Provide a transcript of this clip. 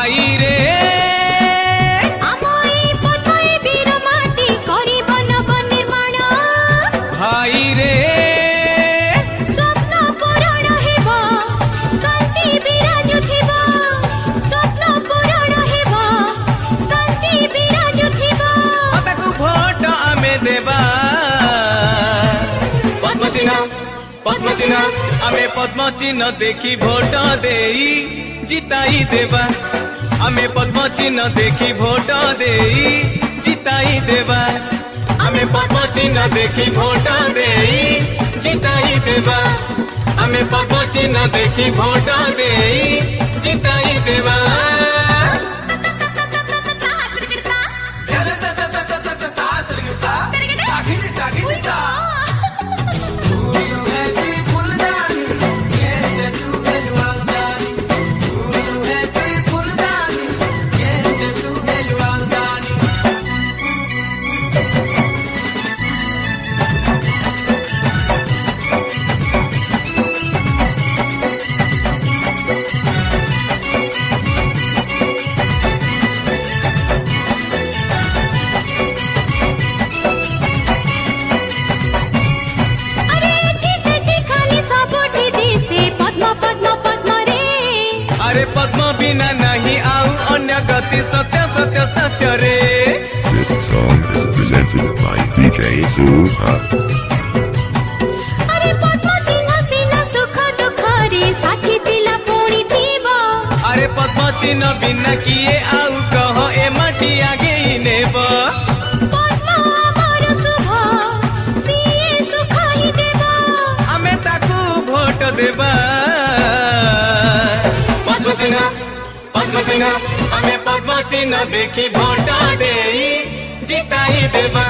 भाई रे भाई रे स्वप्न पूरण हेबा शांति विराजुथिबा स्वप्न पूरण हेबा शांति विराजुथिबा ताकू भोट आमे देबा पद्म चिन्ह आमे पद्म चिन्ह देखी भोट देई जिताई देबा आमे पद्म चिन्ह देखी भोट देई जिताई देबा आमे पद्म चिन्ह देखी भोट देई जिताई देबा आमे पद्म चिन्ह देखी भोट देई जिताई देबा अरे पद्म बिना नहीं आऊ अन्य गति सत्य सत्य सत्य रे। This song is presented by DJ Suha. अरे पद्म चिन्ह सिना सुख दुख रे साथी तिला पुणी थीबा अरे पद्म चिन्ह बिना किए आऊ कह ए माटी आगे ही नेब पद्म अमर शुभ सिए सुख ही देबा आमे ताकू भोट देबा पद्म चिन्ह आमे पद्म चिन्ह देखी भोट देई जिताई देबा।